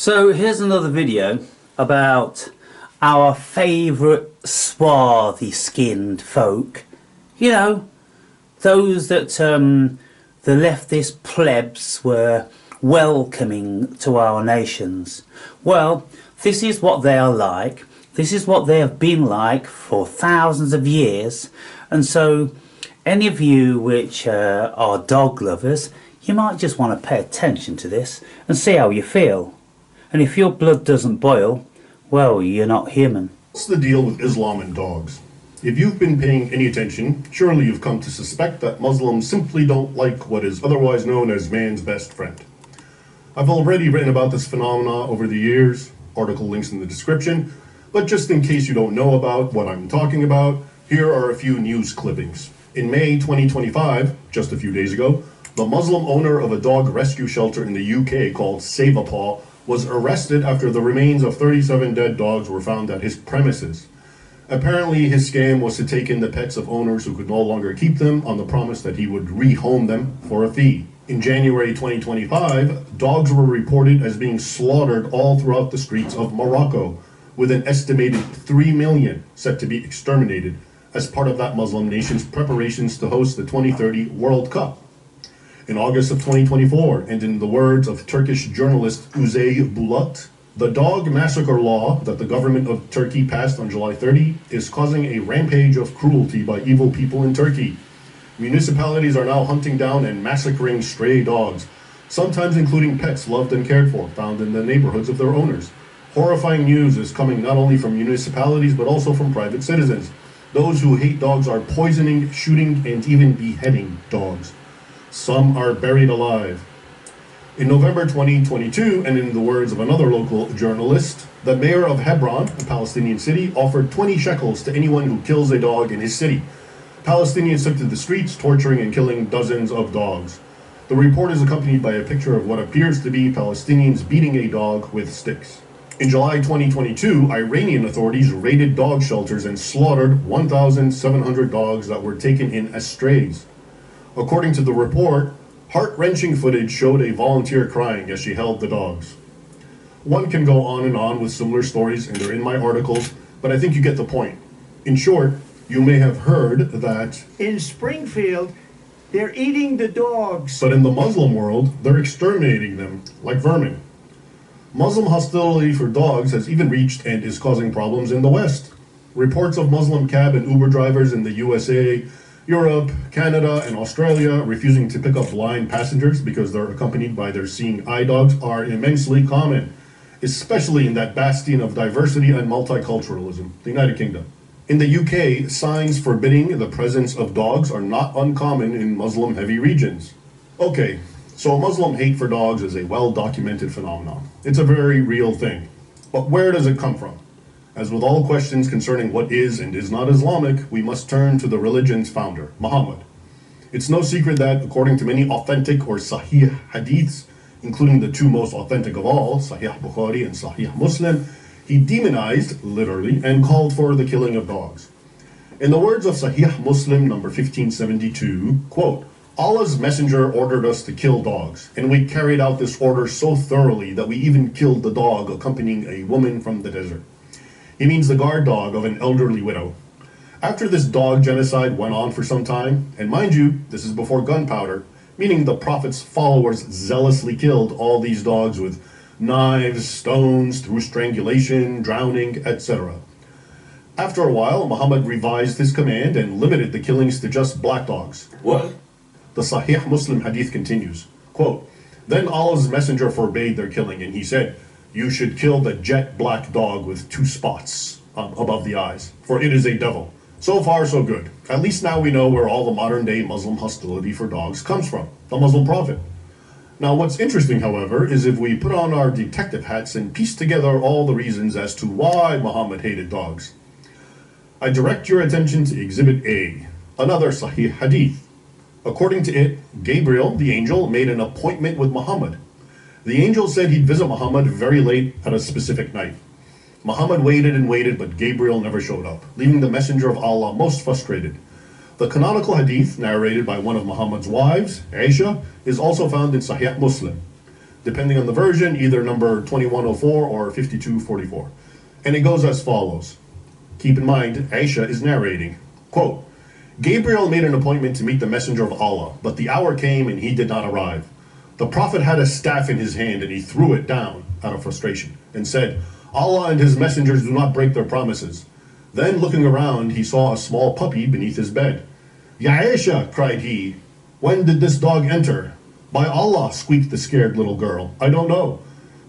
So here's another video about our favourite swarthy skinned folk. You know, those that the leftist plebs were welcoming to our nations. Well, this is what they are like. This is what they have been like for thousands of years. And so any of you which are dog lovers, you might just want to pay attention to this and see how you feel. And if your blood doesn't boil, well, you're not human. What's the deal with Islam and dogs? If you've been paying any attention, surely you've come to suspect that Muslims simply don't like what is otherwise known as man's best friend. I've already written about this phenomena over the years, article links in the description, but just in case you don't know about what I'm talking about, here are a few news clippings. In May 2025, just a few days ago, the Muslim owner of a dog rescue shelter in the UK called Save a Paw was arrested after the remains of 37 dead dogs were found at his premises. Apparently, his scam was to take in the pets of owners who could no longer keep them on the promise that he would rehome them for a fee. In January 2025, dogs were reported as being slaughtered all throughout the streets of Morocco, with an estimated 3 million set to be exterminated as part of that Muslim nation's preparations to host the 2030 World Cup. In August of 2024, and in the words of Turkish journalist Uzey Bulat, the dog massacre law that the government of Turkey passed on July 30 is causing a rampage of cruelty by evil people in Turkey. Municipalities are now hunting down and massacring stray dogs, sometimes including pets loved and cared for, found in the neighborhoods of their owners. Horrifying news is coming not only from municipalities but also from private citizens. Those who hate dogs are poisoning, shooting, and even beheading dogs. Some are buried alive. In November 2022, and in the words of another local journalist, the mayor of Hebron, a Palestinian city, offered 20 shekels to anyone who kills a dog in his city. Palestinians took to the streets, torturing and killing dozens of dogs. The report is accompanied by a picture of what appears to be Palestinians beating a dog with sticks. In July 2022, Iranian authorities raided dog shelters and slaughtered 1,700 dogs that were taken in as strays. According to the report, heart-wrenching footage showed a volunteer crying as she held the dogs. One can go on and on with similar stories, and they're in my articles, but I think you get the point. In short, you may have heard that in Springfield, they're eating the dogs. But in the Muslim world, they're exterminating them like vermin. Muslim hostility for dogs has even reached and is causing problems in the West. Reports of Muslim cab and Uber drivers in the USA, Europe, Canada, and Australia refusing to pick up blind passengers because they're accompanied by their seeing eye dogs are immensely common, especially in that bastion of diversity and multiculturalism, the United Kingdom. In the UK, signs forbidding the presence of dogs are not uncommon in Muslim-heavy regions. Okay, so Muslim hate for dogs is a well-documented phenomenon. It's a very real thing. But where does it come from? As with all questions concerning what is and is not Islamic, we must turn to the religion's founder, Muhammad. It's no secret that, according to many authentic or Sahih hadiths, including the two most authentic of all, Sahih Bukhari and Sahih Muslim, he demonized, literally, and called for the killing of dogs. In the words of Sahih Muslim number 1572, quote, Allah's messenger ordered us to kill dogs, and we carried out this order so thoroughly that we even killed the dog accompanying a woman from the desert. He means the guard dog of an elderly widow. After this dog genocide went on for some time, and mind you, this is before gunpowder, meaning the Prophet's followers zealously killed all these dogs with knives, stones, through strangulation, drowning, etc. After a while, Muhammad revised his command and limited the killings to just black dogs. What? The Sahih Muslim hadith continues, quote, Then Allah's messenger forbade their killing, and he said, You should kill the jet black dog with 2 spots above the eyes, for it is a devil. So far, so good. At least now we know where all the modern-day Muslim hostility for dogs comes from, the Muslim Prophet. Now, what's interesting, however, is if we put on our detective hats and piece together all the reasons as to why Muhammad hated dogs. I direct your attention to Exhibit A, another Sahih hadith. According to it, Gabriel, the angel, made an appointment with Muhammad. The angel said he'd visit Muhammad very late at a specific night. Muhammad waited and waited, but Gabriel never showed up, leaving the messenger of Allah most frustrated. The canonical hadith, narrated by one of Muhammad's wives, Aisha, is also found in Sahih Muslim. depending on the version, either number 2104 or 5244. And it goes as follows. Keep in mind, Aisha is narrating, quote, Gabriel made an appointment to meet the messenger of Allah, but the hour came and he did not arrive. The Prophet had a staff in his hand and he threw it down out of frustration and said, Allah and his messengers do not break their promises. Then looking around, he saw a small puppy beneath his bed. Ya Aisha, cried he, when did this dog enter? By Allah, squeaked the scared little girl, I don't know.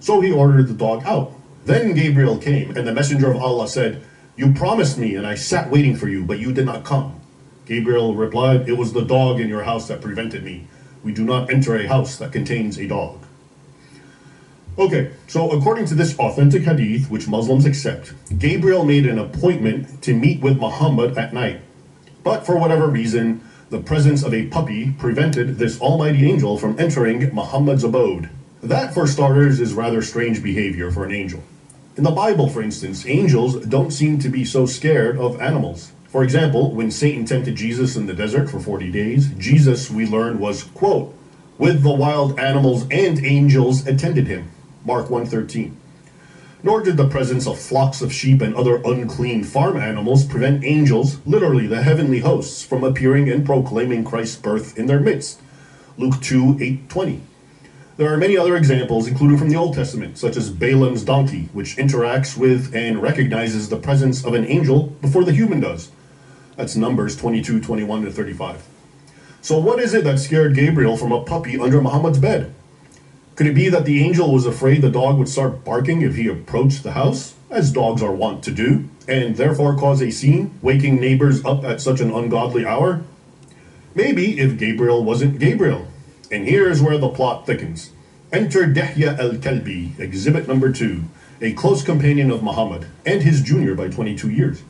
So he ordered the dog out. Then Gabriel came, and the messenger of Allah said, You promised me, and I sat waiting for you, but you did not come. Gabriel replied, It was the dog in your house that prevented me. We do not enter a house that contains a dog. Okay, so according to this authentic hadith, which Muslims accept, Gabriel made an appointment to meet with Muhammad at night. But for whatever reason, the presence of a puppy prevented this almighty angel from entering Muhammad's abode. That, for starters, is rather strange behavior for an angel. In the Bible, for instance, angels don't seem to be so scared of animals. For example, when Satan tempted Jesus in the desert for 40 days, Jesus, we learned, was, quote, with the wild animals and angels attended him. Mark 1:13. Nor did the presence of flocks of sheep and other unclean farm animals prevent angels, literally the heavenly hosts, from appearing and proclaiming Christ's birth in their midst. Luke 2:8-20. There are many other examples, including from the Old Testament, such as Balaam's donkey, which interacts with and recognizes the presence of an angel before the human does. That's Numbers 22:21-35. So what is it that scared Gabriel from a puppy under Muhammad's bed? Could it be that the angel was afraid the dog would start barking if he approached the house, as dogs are wont to do, and therefore cause a scene, waking neighbors up at such an ungodly hour? Maybe if Gabriel wasn't Gabriel. And here's where the plot thickens. Enter Dihya al-Kalbi, exhibit number 2, a close companion of Muhammad, and his junior by 22 years.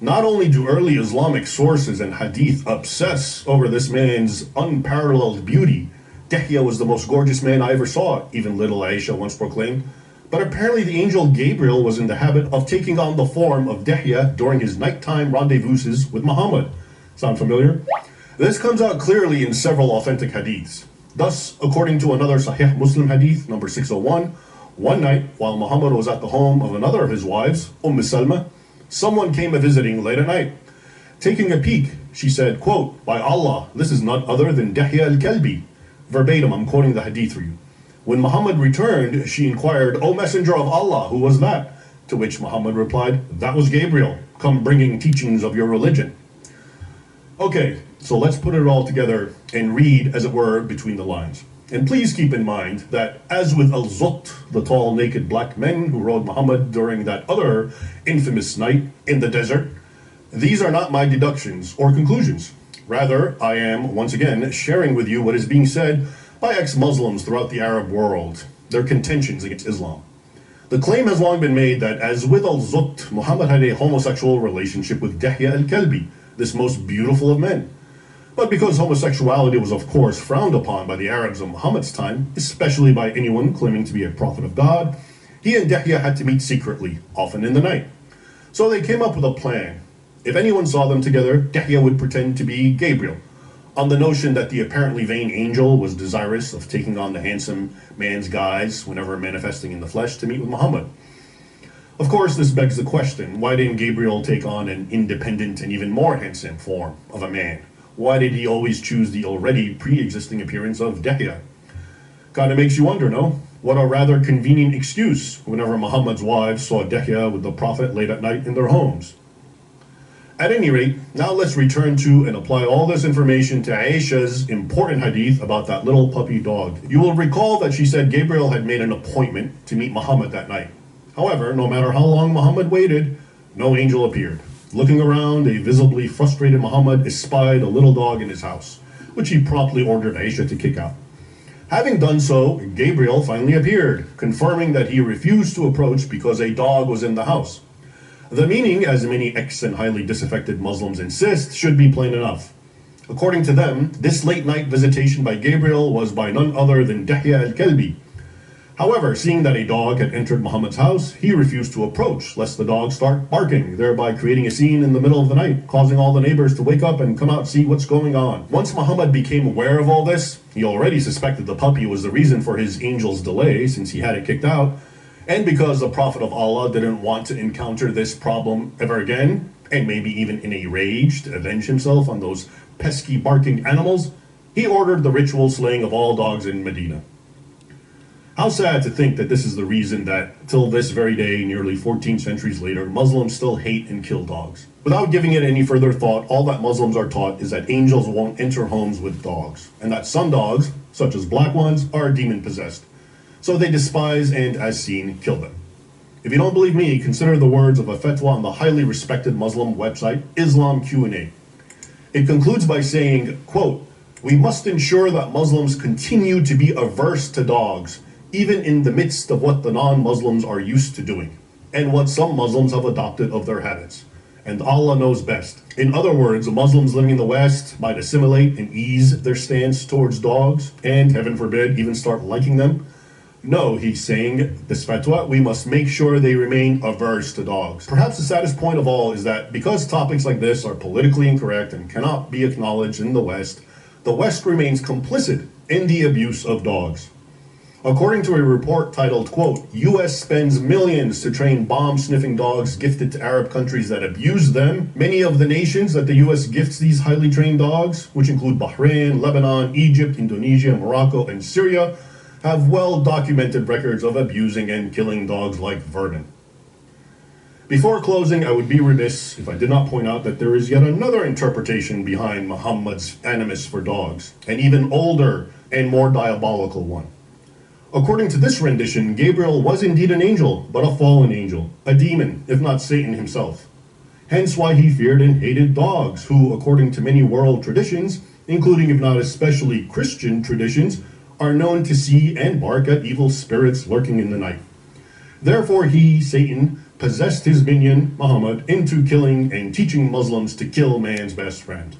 Not only do early Islamic sources and hadith obsess over this man's unparalleled beauty, Dihya was the most gorgeous man I ever saw, even little Aisha once proclaimed, but apparently the angel Gabriel was in the habit of taking on the form of Dihya during his nighttime rendezvouses with Muhammad. Sound familiar? This comes out clearly in several authentic hadiths. Thus, according to another Sahih Muslim hadith, number 601, one night, while Muhammad was at the home of another of his wives, Salma, someone came a-visiting late at night. Taking a peek, she said, quote, By Allah, this is none other than Dihya al-Kalbi. Verbatim, I'm quoting the hadith for you. When Muhammad returned, she inquired, O Messenger of Allah, who was that? To which Muhammad replied, That was Gabriel, come bringing teachings of your religion. Okay, so let's put it all together and read, as it were, between the lines. And please keep in mind that, as with Al-Zut, the tall, naked black men who rode Muhammad during that other infamous night in the desert, these are not my deductions or conclusions. Rather, I am, once again, sharing with you what is being said by ex-Muslims throughout the Arab world, their contentions against Islam. The claim has long been made that, as with Al-Zut, Muhammad had a homosexual relationship with Dihya al-Kalbi, this most beautiful of men. But because homosexuality was of course frowned upon by the Arabs of Muhammad's time, especially by anyone claiming to be a prophet of God, he and Dihya had to meet secretly, often in the night. So they came up with a plan. If anyone saw them together, Dihya would pretend to be Gabriel, on the notion that the apparently vain angel was desirous of taking on the handsome man's guise whenever manifesting in the flesh to meet with Muhammad. Of course, this begs the question, why didn't Gabriel take on an independent and even more handsome form of a man? Why did he always choose the already pre-existing appearance of Dihya? Kinda makes you wonder, no? What a rather convenient excuse whenever Muhammad's wives saw Dihya with the Prophet late at night in their homes. At any rate, now let's return to and apply all this information to Aisha's important hadith about that little puppy dog. You will recall that she said Gabriel had made an appointment to meet Muhammad that night. However, no matter how long Muhammad waited, no angel appeared. Looking around, a visibly frustrated Muhammad espied a little dog in his house, which he promptly ordered Aisha to kick out. Having done so, Gabriel finally appeared, confirming that he refused to approach because a dog was in the house. The meaning, as many ex and highly disaffected Muslims insist, should be plain enough. According to them, this late-night visitation by Gabriel was by none other than Dihya al-Kalbi. However, seeing that a dog had entered Muhammad's house, he refused to approach, lest the dog start barking, thereby creating a scene in the middle of the night, causing all the neighbors to wake up and come out and see what's going on. Once Muhammad became aware of all this, he already suspected the puppy was the reason for his angel's delay, since he had it kicked out, and because the Prophet of Allah didn't want to encounter this problem ever again, and maybe even in a rage to avenge himself on those pesky barking animals, he ordered the ritual slaying of all dogs in Medina. How sad to think that this is the reason that, till this very day, nearly 14 centuries later, Muslims still hate and kill dogs. Without giving it any further thought, all that Muslims are taught is that angels won't enter homes with dogs, and that some dogs, such as black ones, are demon-possessed. So they despise and, as seen, kill them. If you don't believe me, consider the words of a fatwa on the highly respected Muslim website, Islam Q&A. It concludes by saying, quote, "We must ensure that Muslims continue to be averse to dogs, even in the midst of what the non-Muslims are used to doing, and what some Muslims have adopted of their habits. And Allah knows best." In other words, Muslims living in the West might assimilate and ease their stance towards dogs, and, heaven forbid, even start liking them. No, he's saying, this fatwa, we must make sure they remain averse to dogs. Perhaps the saddest point of all is that because topics like this are politically incorrect and cannot be acknowledged in the West remains complicit in the abuse of dogs. According to a report titled, quote, "U.S. spends millions to train bomb-sniffing dogs gifted to Arab countries that abuse them. Many of the nations that the U.S. gifts these highly trained dogs, which include Bahrain, Lebanon, Egypt, Indonesia, Morocco, and Syria, have well-documented records of abusing and killing dogs like vermin." Before closing, I would be remiss if I did not point out that there is yet another interpretation behind Muhammad's animus for dogs, an even older and more diabolical one. According to this rendition, Gabriel was indeed an angel, but a fallen angel, a demon, if not Satan himself. Hence why he feared and hated dogs, who, according to many world traditions, including if not especially Christian traditions, are known to see and bark at evil spirits lurking in the night. Therefore he, Satan, possessed his minion, Muhammad, into killing and teaching Muslims to kill man's best friend.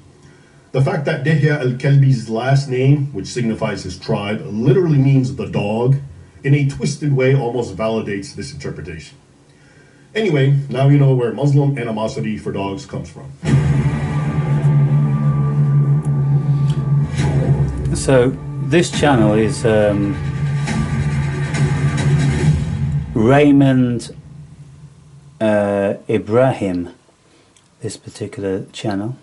The fact that Dihya al-Kalbi's last name, which signifies his tribe, literally means the dog, in a twisted way almost validates this interpretation. Anyway, now you know where Muslim animosity for dogs comes from. So this channel is Raymond Ibrahim, this particular channel.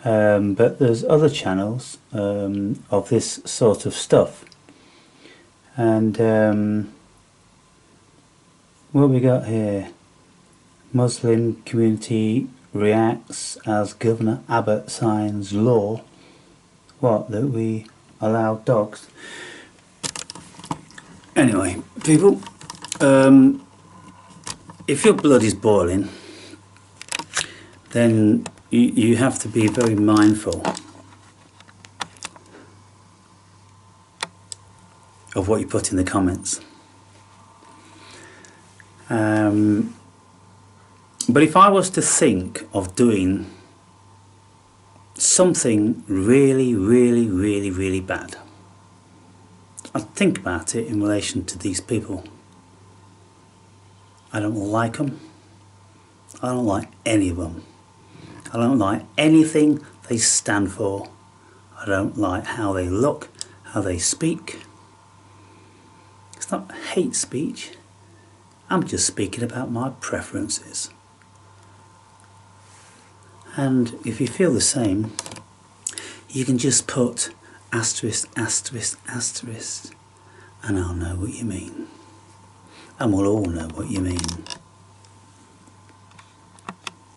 But there's other channels of this sort of stuff, and what we got here, Muslim community reacts as Governor Abbott signs law, what, that we allow dogs. Anyway, people, if your blood is boiling, then you have to be very mindful of what you put in the comments. But if I was to think of doing something really bad, I'd think about it in relation to these people. I don't like them. I don't like any of them. I don't like anything they stand for. I don't like how they look, how they speak. It's not hate speech. I'm just speaking about my preferences. And if you feel the same, you can just put asterisk, asterisk, asterisk, and I'll know what you mean. And we'll all know what you mean.